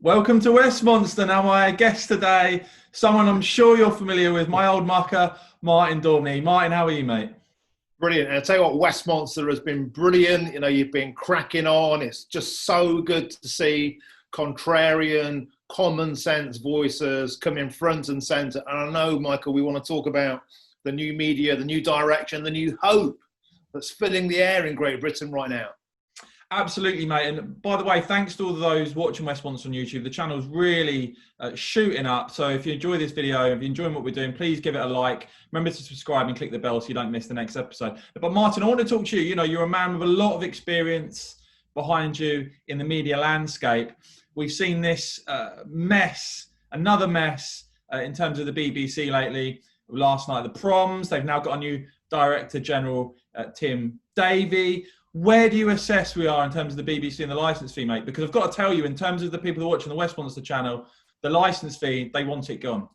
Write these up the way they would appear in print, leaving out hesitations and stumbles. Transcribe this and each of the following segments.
Welcome to Westminster. Now, my guest today, someone I'm sure you're familiar with, my old mucker, Martin Daubney. Martin, how are you, mate? Brilliant. And I tell you what, Westminster has been brilliant. You've been cracking on. It's just so good to see contrarian, common sense voices come in front and centre. And I know, Michael, we want to talk about the new media, the new direction, the new hope that's filling the air in Great Britain right now. Absolutely, mate. And by the way, thanks to all of those watching Westminster on YouTube. The channel's really shooting up. So if you enjoy this video, if you're enjoying what we're doing, please give it a like. Remember to subscribe and click the bell so you don't miss the next episode. But Martin, I want to talk to you. You're a man with a lot of experience behind you in the media landscape. We've seen this another mess in terms of the BBC lately. Last night, the proms. They've now got a new Director General, Tim Davie. Where do you assess we are in terms of the BBC and the licence fee, mate? Because I've got to tell you, in terms of the people who are watching the Westminster channel, the licence fee, they want it gone.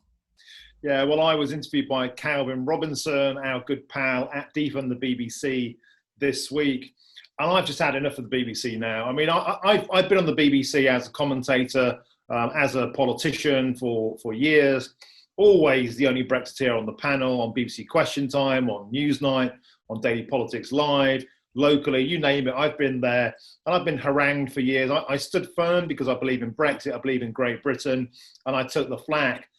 Yeah, well, I was interviewed by Calvin Robinson, our good pal at Defund the BBC this week. And I've just had enough of the BBC now. I mean, I've been on the BBC as a commentator, as a politician for years. Always the only Brexiteer on the panel, on BBC Question Time, on Newsnight, on Daily Politics Live. Locally, you name it, I've been there and I've been harangued for years. I stood firm because I believe in Brexit, I believe in Great Britain, and I took the flak.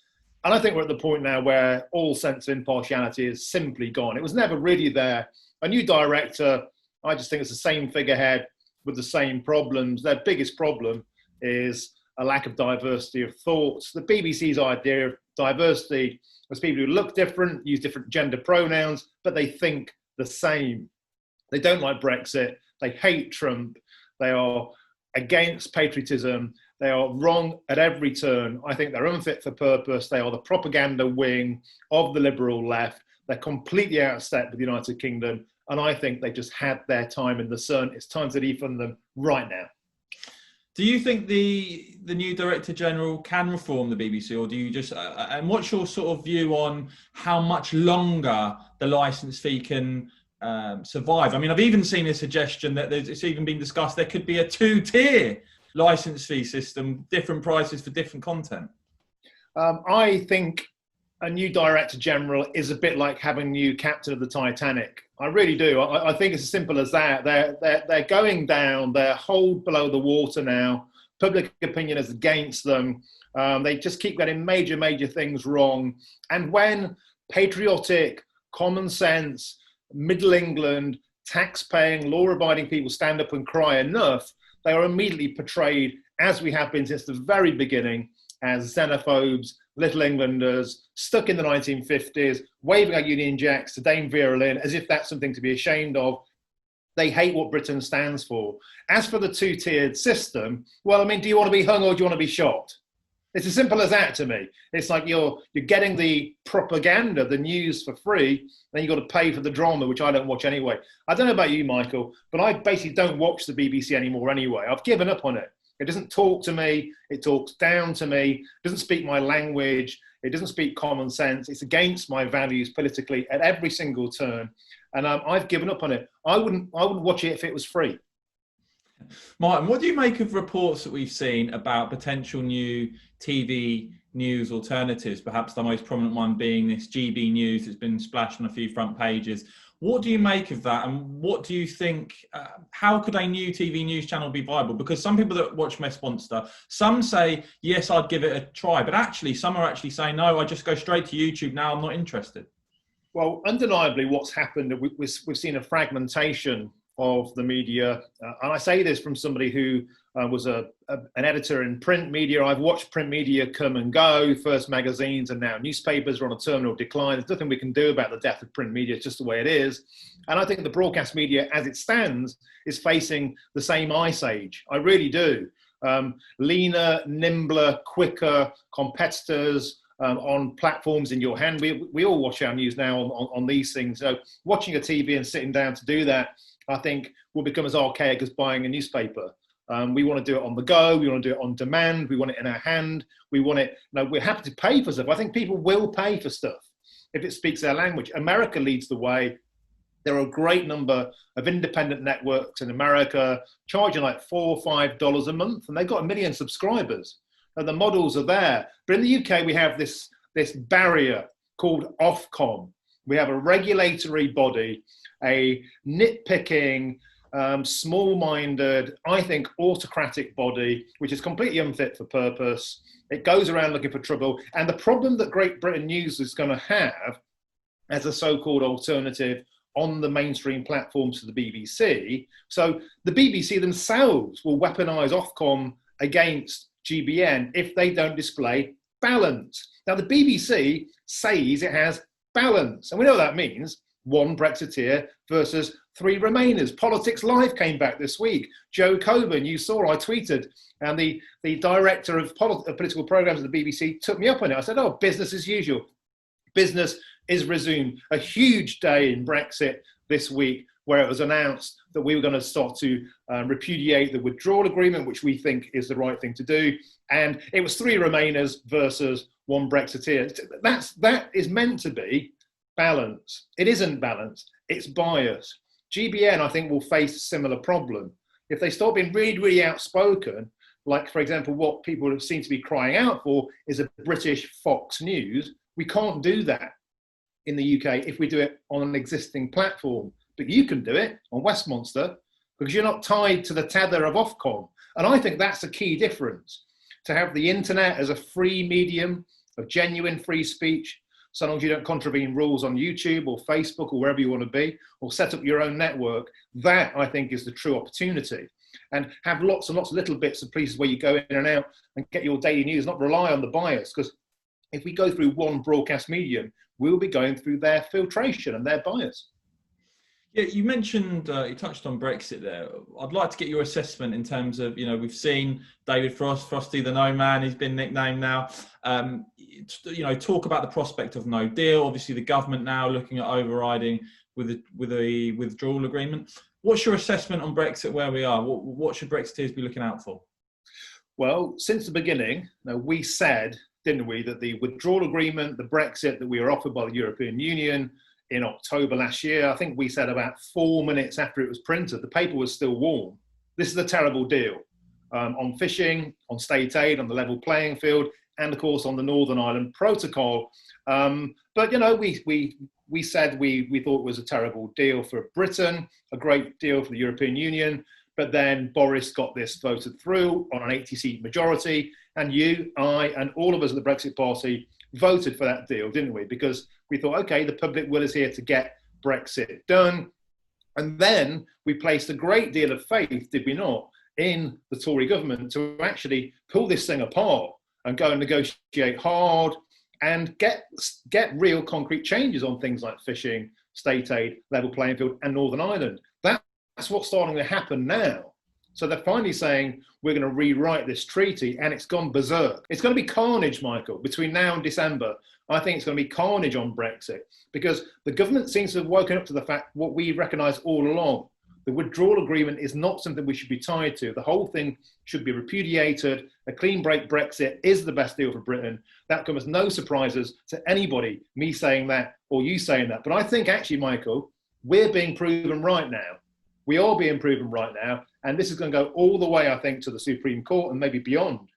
And I think we're at the point now where all sense of impartiality is simply gone. It was never really there. A new director, I just think it's the same figurehead with the same problems. Their biggest problem is a lack of diversity of thoughts. The BBC's idea of diversity was people who look different, use different gender pronouns, but they think the same. They don't like Brexit. They hate Trump. They are against patriotism. They are wrong at every turn. I think they're unfit for purpose. They are the propaganda wing of the liberal left. They're completely out of step with the United Kingdom. And I think they just had their time in the sun. It's time to defund them right now. Do you think the new Director General can reform the BBC, or do you just, and what's your sort of view on how much longer the licence fee can survive? I mean, I've even seen a suggestion that it's even been discussed there could be a two-tier licence fee system, different prices for different content. I think a new Director General is a bit like having a new captain of the Titanic. I really do. I think it's as simple as that. They're going down. They're holed below the water now. Public opinion is against them. They just keep getting major things wrong. And when patriotic, common sense, Middle England, tax-paying, law-abiding people stand up and cry enough, they are immediately portrayed, as we have been since the very beginning, as xenophobes, Little Englanders, stuck in the 1950s, waving our Union Jacks to Dame Vera Lynn as if that's something to be ashamed of. They hate what Britain stands for. As for the two-tiered system, well, I mean, do you want to be hung or do you want to be shot? It's as simple as that to me. It's like you're getting the propaganda, the news for free, then you've got to pay for the drama, which I don't watch anyway. I don't know about you, Michael, but I basically don't watch the BBC anymore anyway. I've given up on it. It doesn't talk to me. It talks down to me. It doesn't speak my language. It doesn't speak common sense. It's against my values politically at every single turn. And I've given up on it. I wouldn't watch it if it was free. Martin, what do you make of reports that we've seen about potential new TV news alternatives, perhaps the most prominent one being this GB News that's been splashed on a few front pages? What do you make of that, and what do you think, how could a new TV news channel be viable? Because some people that watch Westminster, some say, yes, I'd give it a try, but actually some are actually saying, no, I just go straight to YouTube now, I'm not interested. Well, undeniably what's happened, we've seen a fragmentation of the media. And I say this from somebody who was an editor in print media. I've watched print media come and go, first magazines and now newspapers are on a terminal decline. There's nothing we can do about the death of print media. It's just the way it is. And I think the broadcast media as it stands is facing the same ice age. I really do. Leaner, nimbler, quicker competitors on platforms in your hand. We all watch our news now on these things. So watching a TV and sitting down to do that, I think will become as archaic as buying a newspaper. We want to do it on the go. We want to do it on demand. We want it in our hand. We want it. We're happy to pay for stuff. I think people will pay for stuff if it speaks their language. America leads the way. There are a great number of independent networks in America charging like $4 or $5 a month, and they've got 1 million subscribers. and the models are there. But in the UK, we have this barrier called Ofcom. We have a regulatory body, a nitpicking, small-minded, I think, autocratic body, which is completely unfit for purpose. It goes around looking for trouble. And the problem that Great Britain News is going to have as a so-called alternative on the mainstream platforms to the BBC. So the BBC themselves will weaponize Ofcom against GBN if they don't display balance. Now, the BBC says it has balance. And we know what that means. 1 Brexiteer versus 3 Remainers. Politics Live came back this week. Joe Coburn, you saw, I tweeted, and the director of political programmes at the BBC took me up on it. I said, oh, business as usual. Business is resumed. A huge day in Brexit this week where it was announced that we were going to start to repudiate the withdrawal agreement, which we think is the right thing to do. And it was 3 Remainers versus 1 Brexiteer. That is meant to be balance. It isn't balance, it's bias. GBN, I think, will face a similar problem. If they start being really, really outspoken, like, for example, what people seem to be crying out for is a British Fox News, we can't do that in the UK if we do it on an existing platform. But you can do it on Westminster because you're not tied to the tether of Ofcom. And I think that's a key difference, to have the internet as a free medium of genuine free speech, so long as you don't contravene rules on YouTube or Facebook or wherever you want to be, or set up your own network. That, I think, is the true opportunity. And have lots and lots of little bits of places where you go in and out and get your daily news, not rely on the bias. Because if we go through one broadcast medium, we'll be going through their filtration and their bias. Yeah, you mentioned, you touched on Brexit there. I'd like to get your assessment in terms of, we've seen David Frost, Frosty the No Man, he's been nicknamed now, talk about the prospect of no deal. Obviously, the government now looking at overriding with a withdrawal agreement. What's your assessment on Brexit, where we are? What should Brexiteers be looking out for? Well, since the beginning, we said, didn't we, that the withdrawal agreement, the Brexit that we were offered by the European Union in October last year, I think we said about 4 minutes after it was printed, the paper was still warm. This is a terrible deal on fishing, on state aid, on the level playing field, and of course on the Northern Ireland Protocol. But we said we thought it was a terrible deal for Britain, a great deal for the European Union. But then Boris got this voted through on an 80-seat majority, and you, I, and all of us at the Brexit Party voted for that deal, didn't we? Because we thought, okay, the public will is here to get Brexit done. And then we placed a great deal of faith, did we not, in the Tory government to actually pull this thing apart and go and negotiate hard and get real concrete changes on things like fishing, state aid, level playing field, and Northern Ireland. That's what's starting to happen now. So they're finally saying, we're going to rewrite this treaty, and it's gone berserk. It's going to be carnage, Michael, between now and December. I think it's going to be carnage on Brexit, because the government seems to have woken up to the fact what we recognised all along. The withdrawal agreement is not something we should be tied to. The whole thing should be repudiated. A clean break Brexit is the best deal for Britain. That comes as no surprises to anybody, me saying that or you saying that. But I think actually, Michael, we're being proven right now. We are being proven right now, and this is going to go all the way, I think, to the Supreme Court and maybe beyond.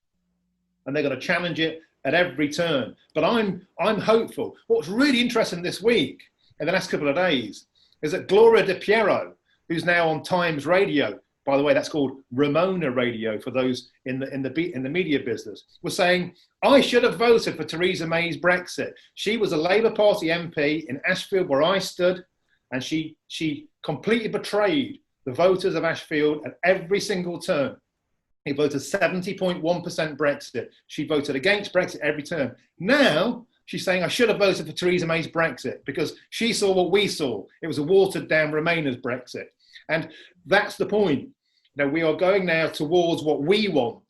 And they're going to challenge it at every turn. But I'm hopeful. What's really interesting this week, in the last couple of days, is that Gloria De Piero, who's now on Times Radio, by the way, that's called Ramona Radio for those in the media business, was saying, I should have voted for Theresa May's Brexit. She was a Labour Party MP in Ashfield, where I stood, and she completely betrayed the voters of Ashfield at every single turn. He voted 70.1% Brexit. She voted against Brexit every turn. Now she's saying I should have voted for Theresa May's Brexit because she saw what we saw. It was a watered down Remainers Brexit. And that's the point. We are going now towards what we want.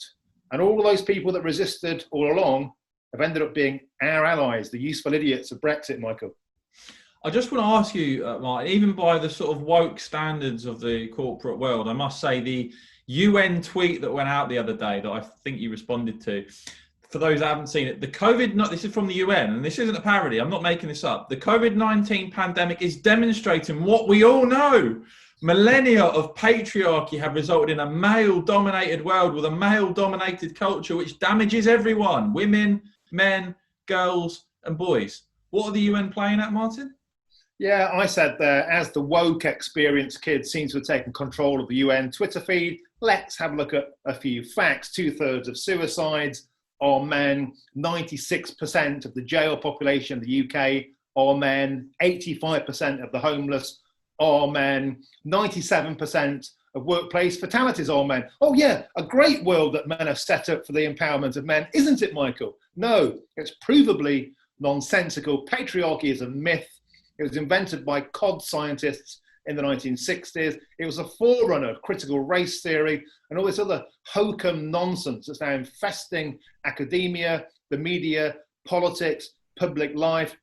And all of those people that resisted all along have ended up being our allies, the useful idiots of Brexit, Michael. I just want to ask you, Martin, even by the sort of woke standards of the corporate world, I must say the UN tweet that went out the other day that I think you responded to, for those that haven't seen it, this is from the UN, and this isn't a parody, I'm not making this up. The COVID-19 pandemic is demonstrating what we all know. Millennia of patriarchy have resulted in a male-dominated world with a male-dominated culture which damages everyone, women, men, girls and boys. What are the UN playing at, Martin? Yeah, I said there, as the woke experienced kids seem to have taken control of the UN Twitter feed, let's have a look at a few facts. 2/3 of suicides are men, 96% of the jail population of the UK are men, 85% of the homeless are men, 97% of workplace fatalities are men. Oh yeah, a great world that men have set up for the empowerment of men, isn't it, Michael? No, it's provably nonsensical. Patriarchy is a myth. It was invented by cod scientists in the 1960s. It was a forerunner of critical race theory and all this other hokum nonsense that's now infesting academia, the media, politics, public life,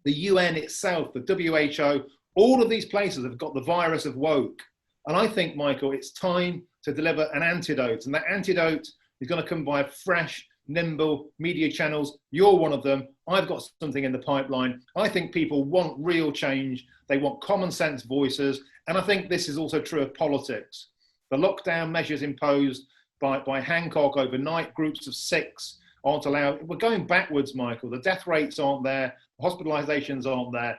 the UN itself, the WHO. All of these places have got the virus of woke. And I think, Michael, it's time to deliver an antidote. And that antidote is going to come by fresh, nimble media channels. You're one of them. I've got something in the pipeline. I think people want real change. They want common sense voices. And I think this is also true of politics. The lockdown measures imposed by Hancock overnight, groups of 6 aren't allowed. We're going backwards, Michael. The death rates aren't there. Hospitalizations aren't there.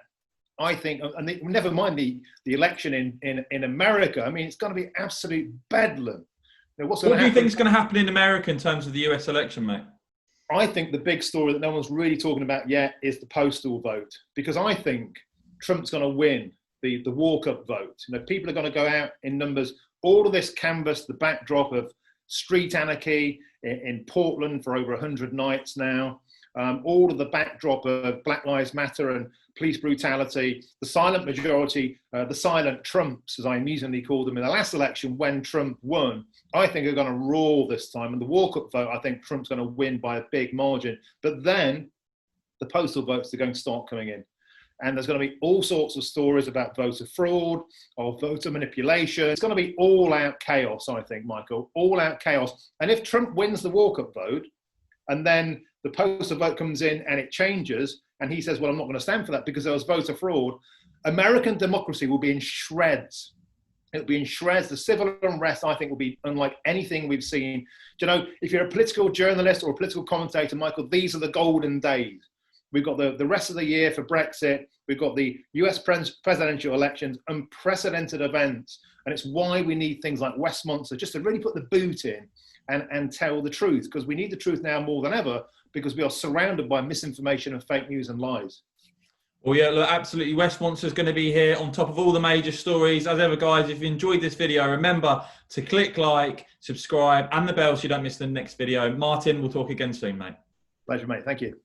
I think, and never mind the election in America. I mean, it's going to be absolute bedlam. You know, what do you think is going to happen in America in terms of the US election, mate? I think the big story that no one's really talking about yet is the postal vote, because I think Trump's going to win the walk-up vote. You know, people are going to go out in numbers. All of this canvas, the backdrop of street anarchy in Portland for over 100 nights now, all of the backdrop of Black Lives Matter and police brutality, the silent majority, the silent Trumps, as I amusingly called them in the last election when Trump won, I think are going to roar this time. And the walk-up vote, I think Trump's going to win by a big margin. But then the postal votes are going to start coming in. And there's going to be all sorts of stories about voter fraud or voter manipulation. It's going to be all-out chaos, I think, Michael, all-out chaos. And if Trump wins the walk-up vote, and then the postal vote comes in and it changes, and he says, well, I'm not going to stand for that because there was voter fraud, American democracy will be in shreds. It'll be in shreds. The civil unrest, I think, will be unlike anything we've seen. Do you know, if you're a political journalist or a political commentator, Michael, these are the golden days. We've got the rest of the year for Brexit. We've got the US presidential elections, unprecedented events. And it's why we need things like Westminster, just to really put the boot in and tell the truth, because we need the truth now more than ever, because we are surrounded by misinformation and fake news and lies. Well, yeah, look, absolutely. Westminster's going to be here on top of all the major stories. As ever, guys, if you enjoyed this video, remember to click like, subscribe, and the bell so you don't miss the next video. Martin, we'll talk again soon, mate. Pleasure, mate. Thank you.